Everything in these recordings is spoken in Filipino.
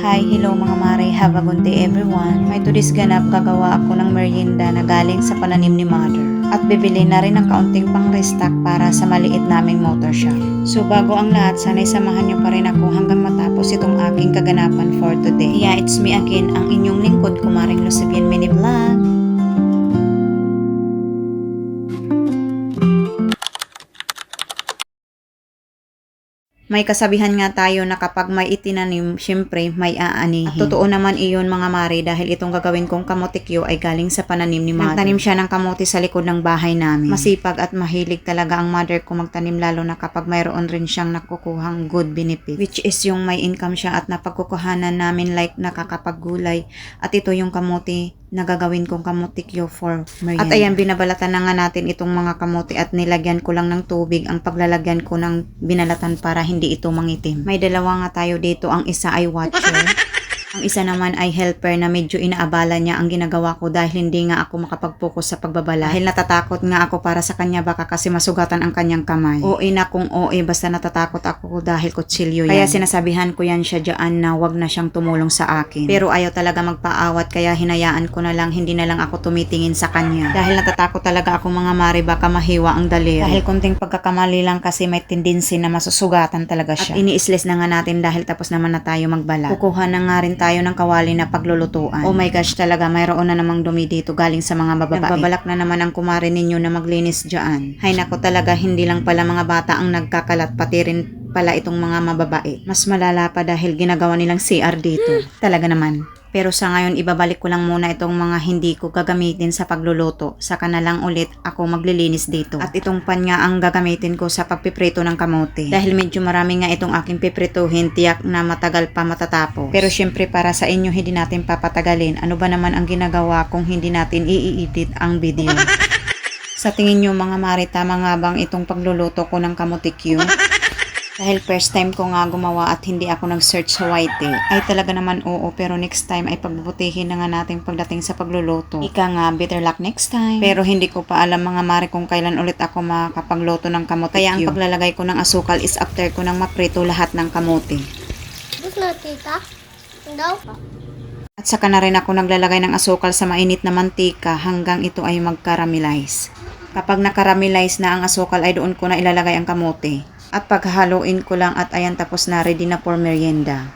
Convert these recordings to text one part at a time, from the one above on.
Hi, hello mga mare, have a good day everyone. May today's ganap, gagawa ako ng merienda na galing sa pananim ni mother. At bibili na rin ng kaunting pang restock para sa maliit naming motor shop. So bago ang lahat, sana'y samahan nyo pa rin ako hanggang matapos itong aking kaganapan for today. Yeah, it's me again, ang inyong lingkod, Kumaring Lucibian Mini Vlog. May kasabihan nga tayo na kapag may itinanim, syempre may aanihin. At totoo naman iyon mga mare dahil itong gagawin kong kamotikyo ay galing sa pananim ni mother. Nagtanim siya ng kamote sa likod ng bahay namin. Masipag at mahilig talaga ang mother ko magtanim lalo na kapag mayroon rin siyang nakukuhang good benefit. Which is yung may income siya at napagkukuhanan namin like nakakapaggulay. At ito yung kamote na gagawin kong kamotikyo for merienda. At ayan, binabalatan na nga natin itong mga kamote at nilagyan ko lang ng tubig ang paglalagyan ko ng binalatan para hindi ito mangitim. May dalawa nga tayo dito, ang isa ay watcher. Ang isa naman ay helper na medyo inaabala niya ang ginagawa ko dahil hindi nga ako makapag-focus sa pagbabala. Dahil natatakot nga ako para sa kanya baka kasi masugatan ang kanyang kamay. OA na kung OA basta natatakot ako dahil kutsilyo yan. Kaya sinasabihan ko yan siya dyan na wag na siyang tumulong sa akin. Pero ayaw talaga magpaawat kaya hinayaan ko na lang, hindi na lang ako tumitingin sa kanya. Dahil natatakot talaga ako mga mare baka mahiwa ang daliri. Dahil kunting pagkakamali lang kasi may tendency na masusugatan talaga siya. At ini-slice na nga natin dahil tapos naman na tayo magbalat. Kukuha na nga rin tayo ng kawali na paglulutuan. Oh my gosh talaga, mayroon na namang dumi dito galing sa mga babae. Nagbabalak na naman ang kumare ninyo na maglinis dyan. Hay nako talaga, hindi lang pala mga bata ang nagkakalat, pati rin pala itong mga mababae. Mas malala pa dahil ginagawa nilang CR dito. Talaga naman. Pero sa ngayon, ibabalik ko lang muna itong mga hindi ko gagamitin sa pagluluto. Saka na lang ulit ako maglilinis dito. At itong pan nga ang gagamitin ko sa pagpiprito ng kamote. Dahil medyo marami nga itong aking piprituhin, tiyak na matagal pa matatapos. Pero syempre para sa inyo, hindi natin papatagalin. Ano ba naman ang ginagawa kung hindi natin i-edit ang video? Sa tingin nyo mga mare, tama nga bang itong pagluluto ko ng kamotikyo? Dahil first time ko nga gumawa at hindi ako nag-search sa YT, ay talaga naman oo, pero next time ay pagbubutihin na nga natin pagdating sa pagluluto. Ika nga, better luck next time. Pero hindi ko pa alam mga mare kung kailan ulit ako makakapagluto ng kamote. Kaya ang paglalagay ko ng asukal is after ko nang maprito lahat ng kamote. Gusto na tita? Daw? At saka na rin ako naglalagay ng asukal sa mainit na mantika hanggang ito ay mag-caramelize. Kapag na-caramelize na ang asukal ay doon ko na ilalagay ang kamote. At paghahaluin ko lang at ayan, tapos na, ready na for merienda.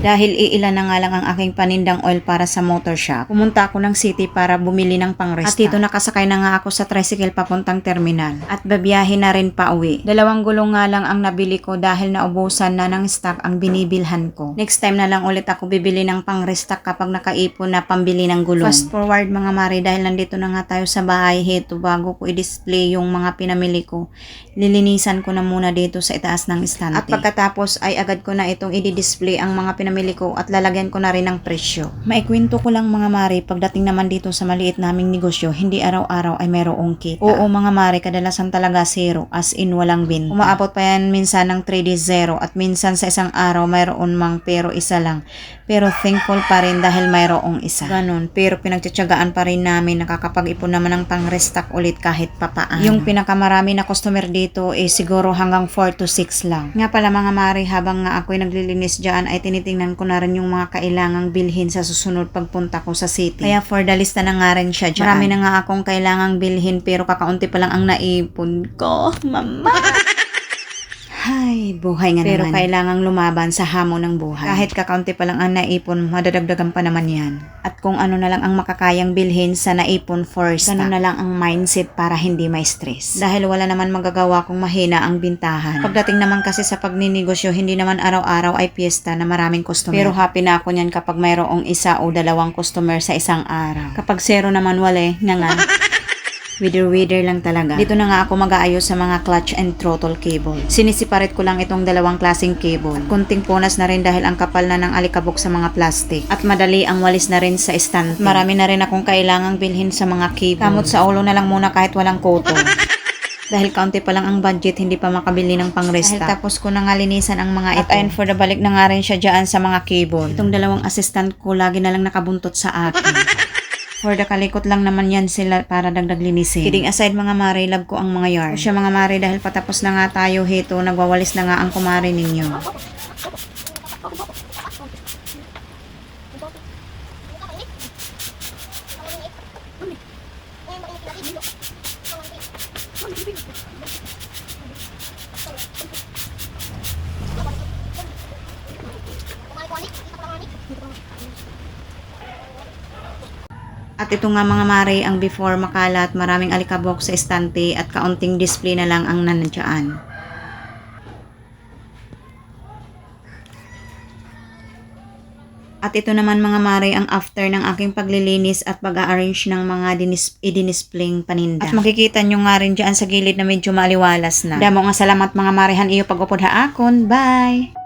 Dahil iilan na nga lang ang aking panindang oil para sa motor shop, pumunta ako ng city para bumili ng pang-restock. At dito nakasakay na nga ako sa tricycle papuntang terminal. At babiyahe na rin pa uwi. 2 gulong nga lang ang nabili ko dahil naubusan na ng stock ang binibilhan ko. Next time na lang ulit ako bibili ng pang-restock kapag nakaipon na pambili ng gulong. Fast forward mga mare, dahil nandito na nga tayo sa bahay. Heto, bago ko i-display yung mga pinamili ko, lilinisan ko na muna dito sa itaas ng estante. At pagkatapos ay agad ko na itong i-display ang mga pinamili ko at lalagyan ko na rin ng presyo. Maikwento ko lang mga mare, pagdating naman dito sa maliit naming negosyo, hindi araw-araw ay mayroong kita. Oo mga mare, kadalasan talaga zero, as in walang bin. Umaabot pa yan minsan ng 3 days zero at minsan sa isang araw mayroon mang pero isa lang. Pero thankful pa rin dahil mayroong isa. Ganon, pero pinagtsatsagaan pa rin namin, nakakapag-ipon naman ng pang-restock ulit kahit papaano. Yung pinakamarami na customer dito siguro hanggang 4 to 6 lang. Nga pala mga mare, habang nga ako'y naglilinis dyan ay tinitingnan ko na rin yung mga kailangang bilhin sa susunod pagpunta ko sa city. Kaya for the lista na nga rin siya dyan. Marami na nga akong kailangang bilhin pero kakaunti pa lang ang naipon ko. Mama! Hay, buhay nga pero naman. Pero kailangang lumaban sa hamon ng buhay. Kahit kakaunti pa lang ang naipon, madadagdagan pa naman yan. At kung ano na lang ang makakayang bilhin sa naipon first, ganun na lang ang mindset para hindi may stress. Dahil wala naman magagawa kung mahina ang bintahan. Pagdating naman kasi sa pagninegosyo, hindi naman araw-araw ay piyesta na maraming customer. Pero happy na ako niyan kapag mayroong 1 o 2 customer sa isang araw. Kapag zero naman wala, nga. Wither lang talaga. Dito na nga ako mag-aayos sa mga clutch and throttle cable. Sinisiparate ko lang itong 2 klaseng cable. At kunting punas na rin dahil ang kapal na ng alikabok sa mga plastic. At madali ang walis na rin sa stand. Marami na rin akong kailangang bilhin sa mga cable. Kamot sa ulo na lang muna kahit walang koto. Dahil kaunti pa lang ang budget, hindi pa makabili ng pang-restock. Dahil tapos ko na nga linisan ang mga ito. At ayun, for the balik na nga rin siya dyan sa mga cable. Itong 2 assistant ko lagi na lang nakabuntot sa akin. For the kalikot lang naman yan sila para dagdag linisin. Kidding aside mga mare, love ko ang mga yarn. O siya mga mare, dahil patapos na nga tayo heto, nagwawalis na nga ang kumare ninyo. At ito nga mga mare ang before makalat, maraming alikabok sa estante at kaunting display na lang ang nandiyan. At ito naman mga mare ang after ng aking paglilinis at pag-a-arrange ng mga i-displaying paninda. At makikita nyo nga rin dyan sa gilid na medyo maliwalas na. Damo nga salamat mga marehan iyo pag-upod ha akon. Bye!